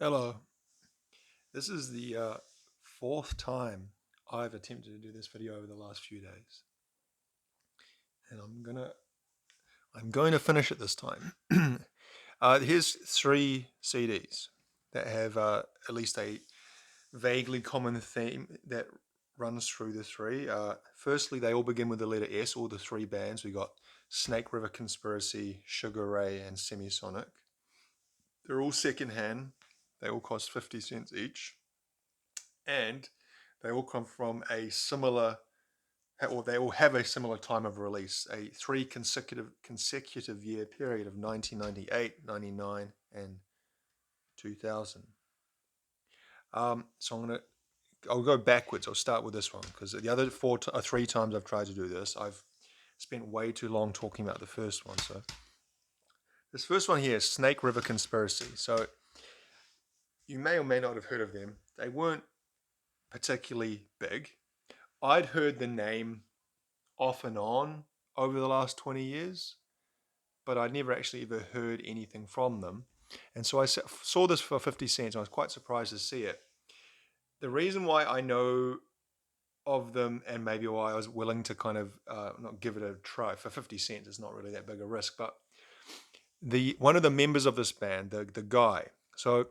Hello. This is the fourth time I've attempted to do this video over the last few days, and I'm going to finish it this time. Here's three CDs that have at least a vaguely common theme that runs through the three. Firstly, they all begin with the letter S. All the three bands we got: Snake River Conspiracy, Sugar Ray, and Semisonic. They're all secondhand. They all cost 50 cents each. And they all come from a similar, or they all have a similar time of release, a three consecutive year period of 1998, 99, and 2000. So I'll go backwards. I'll start with this one because the other three times I've tried to do this, I've spent way too long talking about the first one. So this first one here is Snake River Conspiracy. So you may or may not have heard of them. They weren't particularly big. I'd heard the name off and on over the last 20 years, but I'd never actually ever heard anything from them. And so I saw this for 50 cents. And I was quite surprised to see it. The reason why I know of them and maybe why I was willing to kind of not give it a try for 50 cents, it's not really that big a risk, but one of the members of this band, the guy, so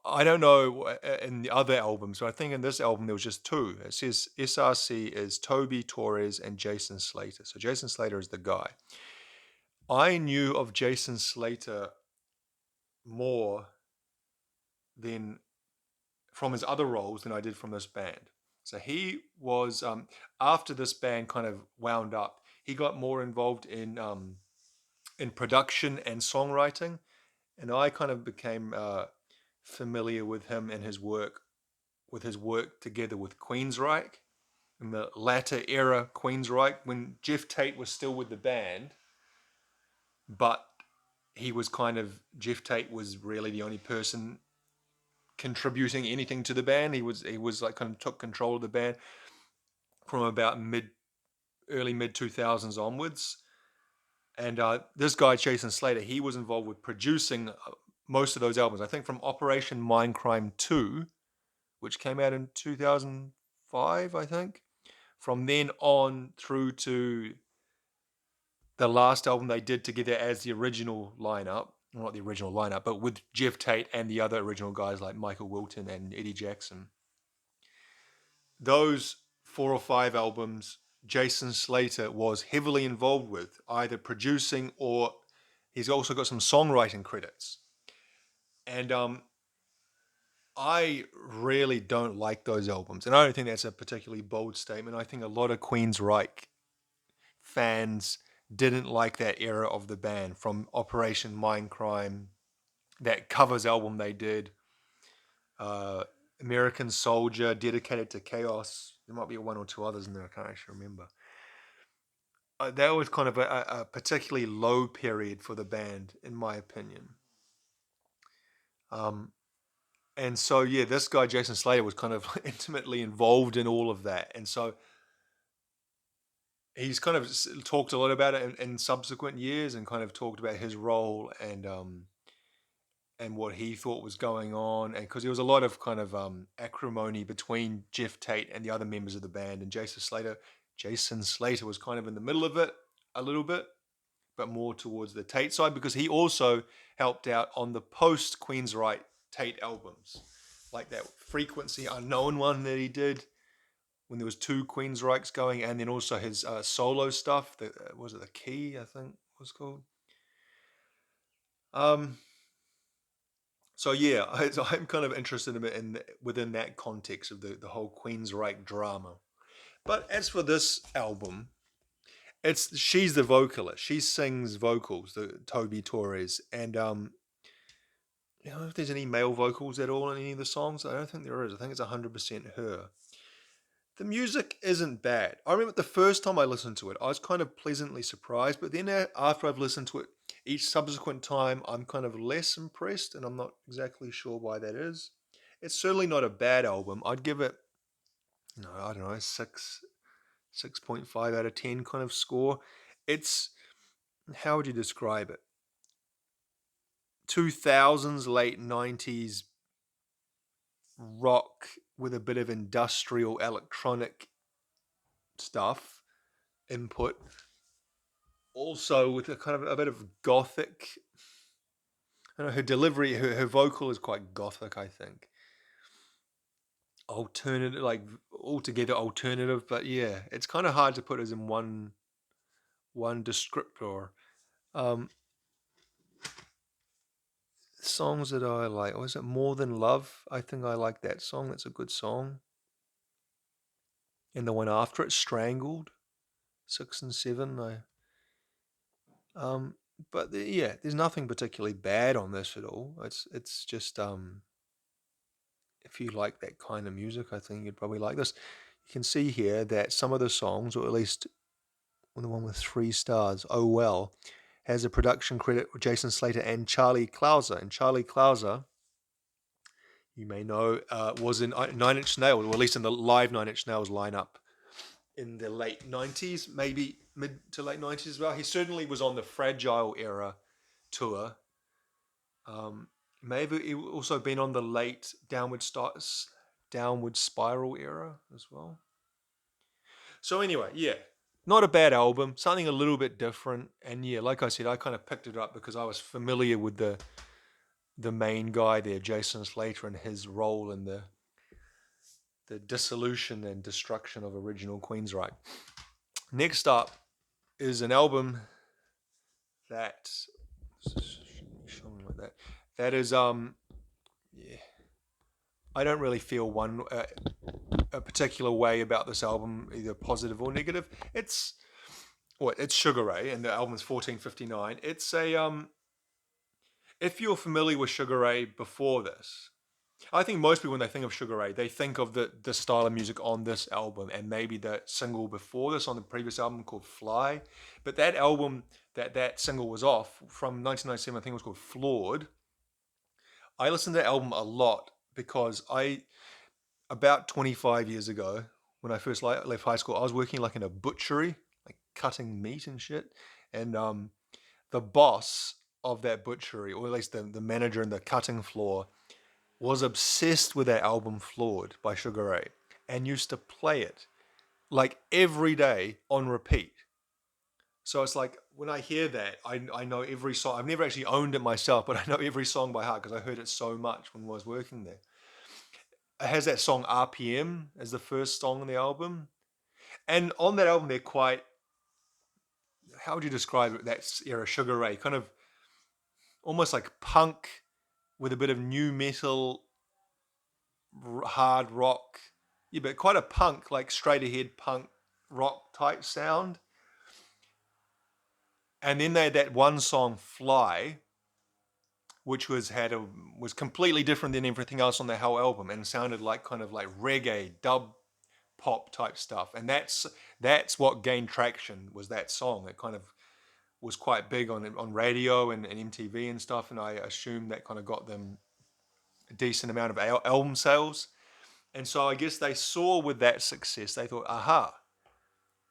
I don't know in the other albums, but I think in this album there was just two. It says SRC is Toby Torres and Jason Slater. So Jason Slater is the guy. I knew of Jason Slater more than from his other roles than I did from this band. So he was after this band kind of wound up, he got more involved in production and songwriting, and I kind of became familiar with him and his work together with Queensryche in the latter era Queensryche when Jeff Tate was still with the band, but Jeff Tate was really the only person contributing anything to the band. He was like kind of took control of the band from about early mid 2000s onwards. And this guy Jason Slater, he was involved with producing most of those albums. I think from Operation Mindcrime 2, which came out in 2005, I think. From then on through to the last album they did together as the original lineup, well, not the original lineup, but with Jeff Tate and the other original guys like Michael Wilton and Eddie Jackson. Those 4 or 5 albums, Jason Slater was heavily involved with, either producing or he's also got some songwriting credits. And I really don't like those albums. And I don't think that's a particularly bold statement. I think a lot of Queensryche fans didn't like that era of the band, from Operation Mindcrime, that covers album they did, uh, American Soldier, Dedicated to Chaos. There might be one or two others in there. I can't actually remember. That was kind of a particularly low period for the band, in my opinion. Um, and so, yeah, this guy, Jason Slater, was kind of intimately involved in all of that. And so he's kind of talked a lot about it in subsequent years and kind of talked about his role and what he thought was going on. And because there was a lot of kind of acrimony between Jeff Tate and the other members of the band, and Jason Slater was kind of in the middle of it a little bit, but more towards the Tate side because he also helped out on the post Queensryche Tate albums, like that Frequency Unknown one that he did when there was 2 Queensryches going, and then also his solo stuff. Was it the Key? I think it was called. Um, so yeah, I'm kind of interested within that context of the whole Queensryche drama. But as for this album, she's the vocalist. She sings vocals, the Toby Torres, and you know if there's any male vocals at all in any of the songs. I don't think there is. I think it's 100% her. The music isn't bad. I remember the first time I listened to it, I was kind of pleasantly surprised. But then after I've listened to it each subsequent time, I'm kind of less impressed, and I'm not exactly sure why that is. It's certainly not a bad album. I'd give it, no, I don't know, 6.5 out of 10 kind of score. It's, how would you describe it? 2000s, late 90s rock with a bit of industrial electronic stuff input. Also with a kind of a bit of gothic. I don't know, her delivery, her vocal is quite gothic, I think. Alternative, like altogether alternative, but yeah, it's kind of hard to put as in one descriptor. Um, songs that I like, was it More Than Love? I think I like that song. That's a good song. And the one after it, Strangled, 6 and 7. Um, but yeah, there's nothing particularly bad on this at all. It's just if you like that kind of music, I think you'd probably like this. You can see here that some of the songs, or at least the one with 3 stars, Oh Well, has a production credit with Jason Slater and Charlie Clouser. And Charlie Clouser, you may know, was in Nine Inch Nails, or at least in the live Nine Inch Nails lineup in the late 90s, maybe mid to late 90s as well. He certainly was on the Fragile era tour. Maybe he also been on the late Downward Spiral era as well. So anyway, yeah, not a bad album, something a little bit different. And yeah, like I said, I kind of picked it up because I was familiar with the main guy there, Jason Slater, and his role in the dissolution and destruction of original Queensryche. Next up is an album that like that. That is yeah. I don't really feel a particular way about this album, either positive or negative. It's Sugar Ray, and the album's 1459. It's a if you're familiar with Sugar Ray before this, I think most people, when they think of Sugar Ray, they think of the style of music on this album and maybe the single before this on the previous album called Fly. But that album that single was off from 1997, I think it was called Flawed. I listened to that album a lot because about 25 years ago, when I first left high school, I was working like in a butchery, like cutting meat and shit. And the boss of that butchery, or at least the manager in the cutting floor, was obsessed with that album Flawed by Sugar Ray and used to play it like every day on repeat. So it's like when I hear that, I know every song. I've never actually owned it myself, but I know every song by heart because I heard it so much when I was working there. It has that song RPM as the first song on the album. And on that album, they're quite, how would you describe it, that era, Sugar Ray? Kind of almost like punk with a bit of new metal, hard rock. Yeah, but quite a punk, like straight ahead punk rock type sound. And then they had that one song, Fly, which was completely different than everything else on the whole album and sounded like kind of like reggae, dub pop type stuff. And that's what gained traction, was that song. It kind of was quite big on radio and MTV and stuff, and I assume that kind of got them a decent amount of album sales. And so I guess they saw with that success, they thought, aha,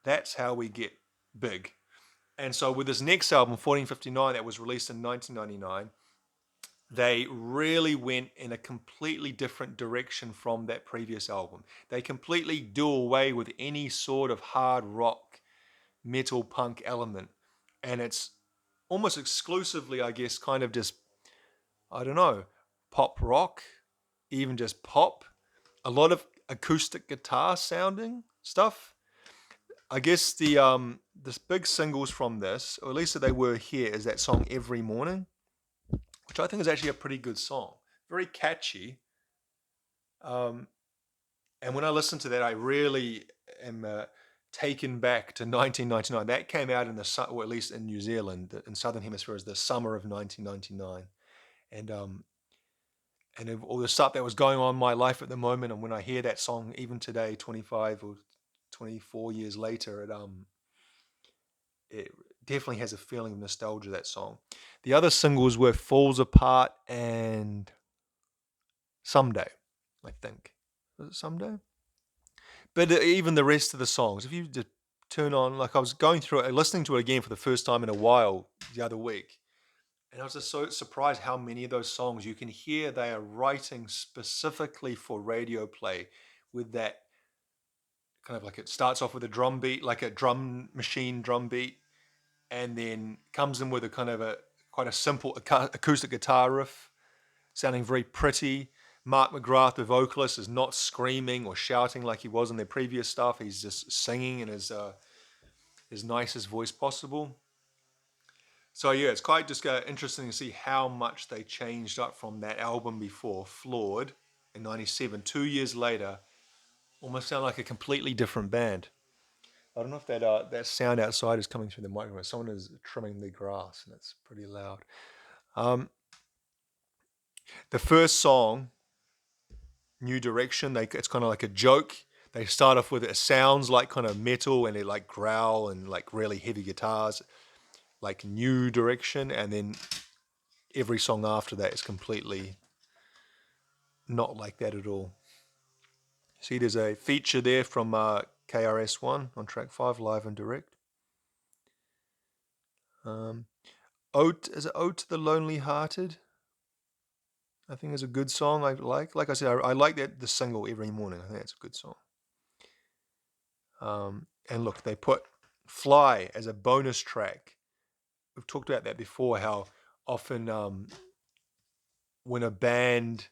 that's how we get big. And so with this next album, 1459, that was released in 1999, they really went in a completely different direction from that previous album. They completely do away with any sort of hard rock, metal punk element. And it's almost exclusively, I guess, kind of just, I don't know, pop rock, even just pop. A lot of acoustic guitar sounding stuff. I guess the big singles from this, or at least that they were here, is that song Every Morning, which I think is actually a pretty good song. Very catchy. And when I listen to that, I really am taken back to 1999. That came out in or at least in New Zealand, in Southern Hemisphere, as the summer of 1999. And all the stuff that was going on in my life at the moment, and when I hear that song, even today, 25 or 24 years later, it definitely has a feeling of nostalgia, that song. The other singles were Falls Apart and Someday, I think. Was it Someday? But even the rest of the songs, if you just turn on, like I was going through it, listening to it again for the first time in a while the other week, And I was just so surprised how many of those songs you can hear they are writing specifically for radio play, with that kind of, like, it starts off with a drum beat, like a drum machine drum beat, and then comes in with a kind of a quite a simple acoustic guitar riff, sounding very pretty. Mark McGrath, the vocalist, is not screaming or shouting like he was in their previous stuff. He's just singing in his nicest voice possible. So yeah, it's quite just interesting to see how much they changed up from that album before, Flawed, in '97. 2 years later, almost sound like a completely different band. I don't know if that sound outside is coming through the microphone. Someone is trimming the grass, and it's pretty loud. Um, the first song, New Direction, it's kind of like a joke. They start off with, it sounds like kind of metal, and they like growl and like really heavy guitars, like New Direction, and then every song after that is completely not like that at all. See, there's a feature there from KRS-One on track 5, live and direct. Is it Ode to the Lonely Hearted? I think it's a good song. I like. Like I said, I like the single Every Morning. I think that's a good song. And look, they put Fly as a bonus track. We've talked about that before, how often when a band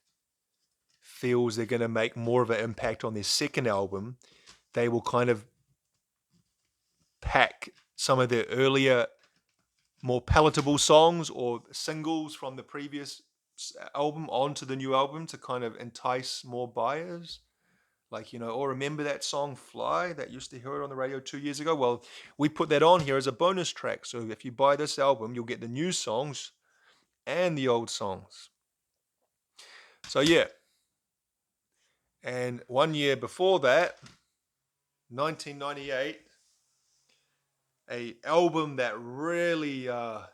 feels they're going to make more of an impact on their second album, they will kind of pack some of their earlier, more palatable songs or singles from the previous album onto the new album to kind of entice more buyers. Like, oh, remember that song Fly that used to hear it on the radio 2 years ago? Well, we put that on here as a bonus track. So if you buy this album, you'll get the new songs and the old songs. So yeah. And 1 year before that, 1998, a album that really, I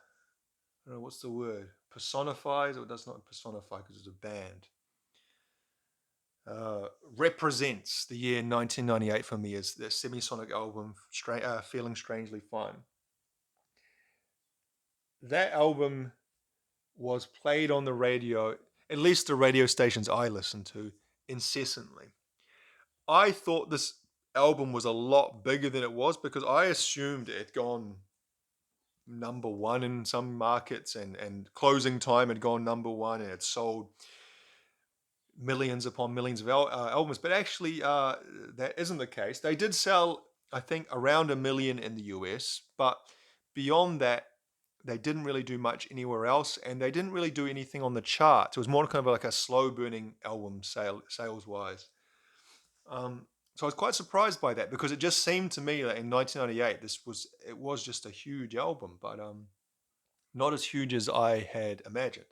don't know, what's the word? Personifies, or it does not personify because it's a band. Represents the year 1998 for me, is the Semisonic album, Feeling Strangely Fine. That album was played on the radio, at least the radio stations I listened to, incessantly. I thought this album was a lot bigger than it was, because I assumed it had gone number one in some markets, and Closing Time had gone number one, and it sold millions upon millions of albums. But actually, that isn't the case. They did sell, I think, around 1 million in the US, but beyond that, they didn't really do much anywhere else, and they didn't really do anything on the charts. It was more kind of like a slow burning album sales wise. So I was quite surprised by that, because it just seemed to me that in 1998 it was just a huge album, but not as huge as I had imagined.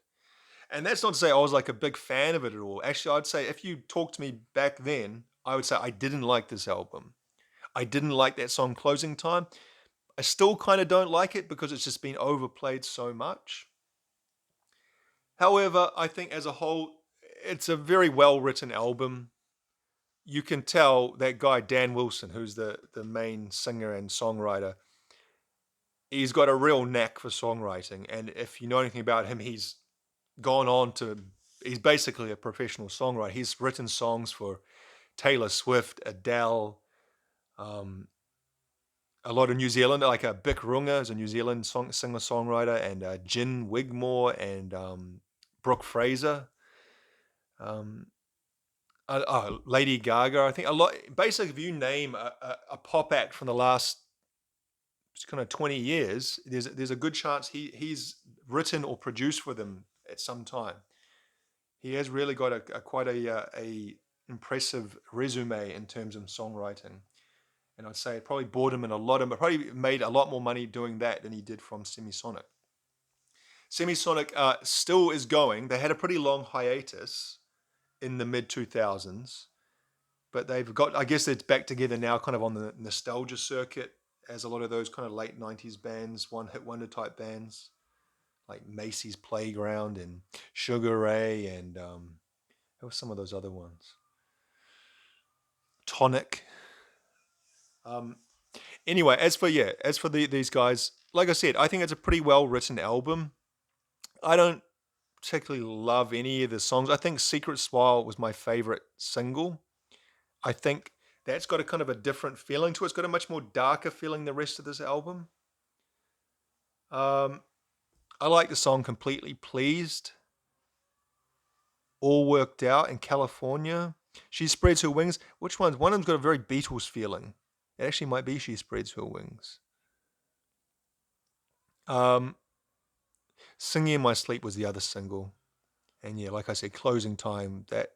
And that's not to say I was like a big fan of it at all. Actually, I'd say if you talked to me back then, I would say I didn't like this album. I didn't like that song Closing Time. I still kind of don't like it because it's just been overplayed so much. However, I think as a whole, it's a very well written album. You can tell that guy, Dan Wilson, who's the main singer and songwriter, he's got a real knack for songwriting. And if you know anything about him, he's basically a professional songwriter. He's written songs for Taylor Swift, Adele, a lot of New Zealand, like Bick Runga is a New Zealand singer-songwriter, and Jin Wigmore, and Brooke Fraser. Lady Gaga, I think a lot. Basically, if you name a pop act from the last kind of 20 years, there's a good chance he's written or produced for them at some time. He has really got quite a impressive resume in terms of songwriting, and I'd say it probably bought him probably made a lot more money doing that than he did from Semisonic. Semisonic still is going. They had a pretty long hiatus in the mid 2000s, but I guess it's back together now, kind of on the nostalgia circuit, as a lot of those kind of late 90s bands, one hit wonder type bands like Macy's Playground and Sugar Ray, and what were some of those other ones? Tonic. Anyway, as for these guys, like I said, I think it's a pretty well written album. I don't particularly love any of the songs. I think Secret Swile was my favorite single. I think that's got a kind of a different feeling to it. It's got a much more darker feeling than the rest of this album. I like the song Completely Pleased. All Worked Out in California. She Spreads Her Wings. Which one's? One of them's got a very Beatles feeling. It actually might be She Spreads Her Wings. Singing in My Sleep was the other single. And yeah, like I said, Closing Time, that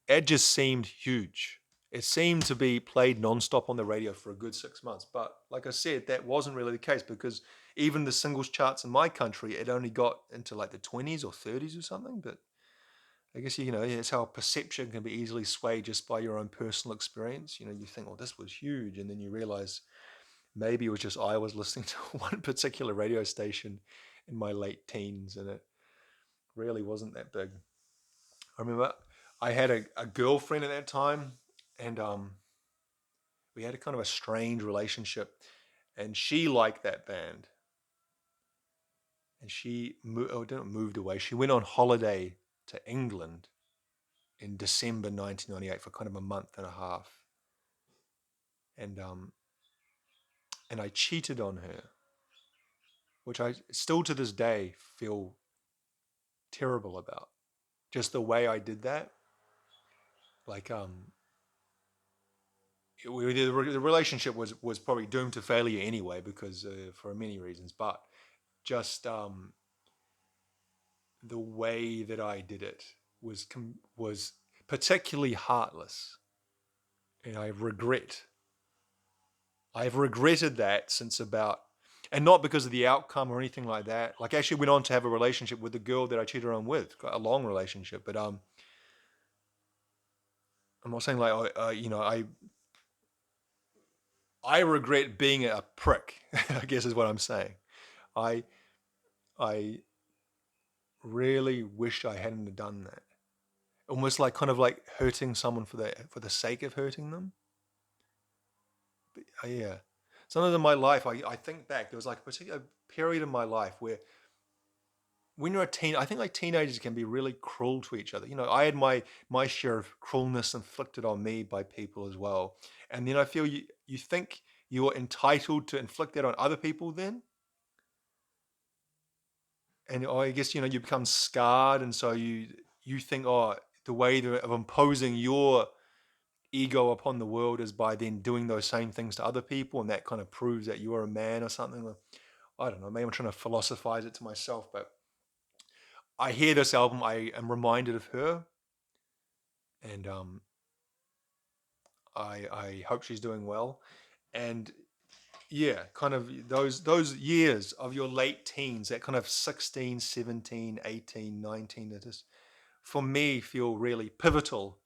it just seemed huge. It seemed to be played nonstop on the radio for a good 6 months. But like I said, that wasn't really the case because even the singles charts in my country, it only got into like the 20s or 30s or something. But I guess, it's how perception can be easily swayed just by your own personal experience. You think, oh, this was huge. And then you realize maybe it was just I was listening to one particular radio station in my late teens and it really wasn't that big. I remember I had a girlfriend at that time and we had a kind of a strange relationship and she liked that band. And she didn't moved away. She went on holiday to England in December 1998 for kind of a month and a half. And I cheated on her, which I still to this day feel terrible about. Just the way I did that. Like the relationship was probably doomed to failure anyway because for many reasons, but just the way that I did it was particularly heartless, and I've regretted that since about, and not because of the outcome or anything like that. Like, I actually went on to have a relationship with the girl that I cheated on with, a long relationship. But I'm not saying like I regret being a prick. I guess is what I'm saying. I really wish I hadn't done that. Almost like kind of like hurting someone for the sake of hurting them. But, yeah. Sometimes in my life, I think back. There was like a particular period in my life where when you're a teen, I think like teenagers can be really cruel to each other. I had my share of cruelness inflicted on me by people as well. And then I feel you think you're entitled to inflict that on other people then. And I guess, you become scarred. And so you think, oh, the way of imposing your ego upon the world is by then doing those same things to other people. And that kind of proves that you are a man or something. I don't know. Maybe I'm trying to philosophize it to myself, but I hear this album, I am reminded of her, and I hope she's doing well. And yeah, kind of those years of your late teens, that kind of 16, 17, 18, 19, that is, for me, feel really pivotal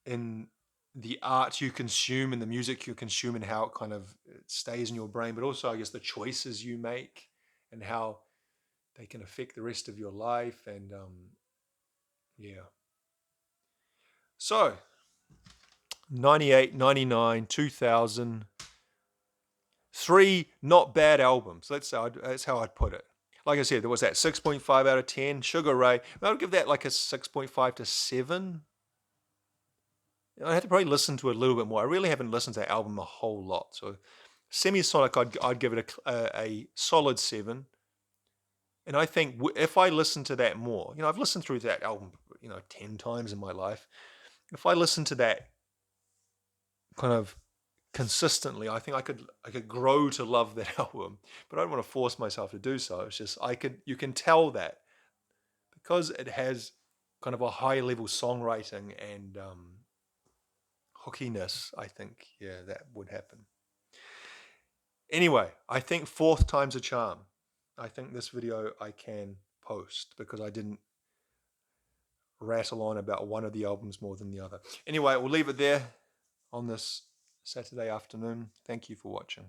in the art you consume and the music you consume and how it kind of stays in your brain, but also, I guess, the choices you make and how they can affect the rest of your life. And yeah. So, 98, 99, 2000, three not bad albums. That's how I'd put it. Like I said, there was that 6.5 out of 10. Sugar Ray, I would give that like a 6.5 to 7. I had to probably listen to it a little bit more. I really haven't listened to that album a whole lot. So Semisonic, I'd give it a solid 7. And I think if I listen to that more, I've listened through that album, 10 times in my life. If I listen to that kind of consistently, I think I could grow to love that album, but I don't want to force myself to do so. It's just you can tell that because it has kind of a high level songwriting and hookiness. I think that would happen. Anyway, I think fourth time's a charm. I think this video I can post because I didn't rattle on about one of the albums more than the other. Anyway, we'll leave it there on this Saturday afternoon. Thank you for watching.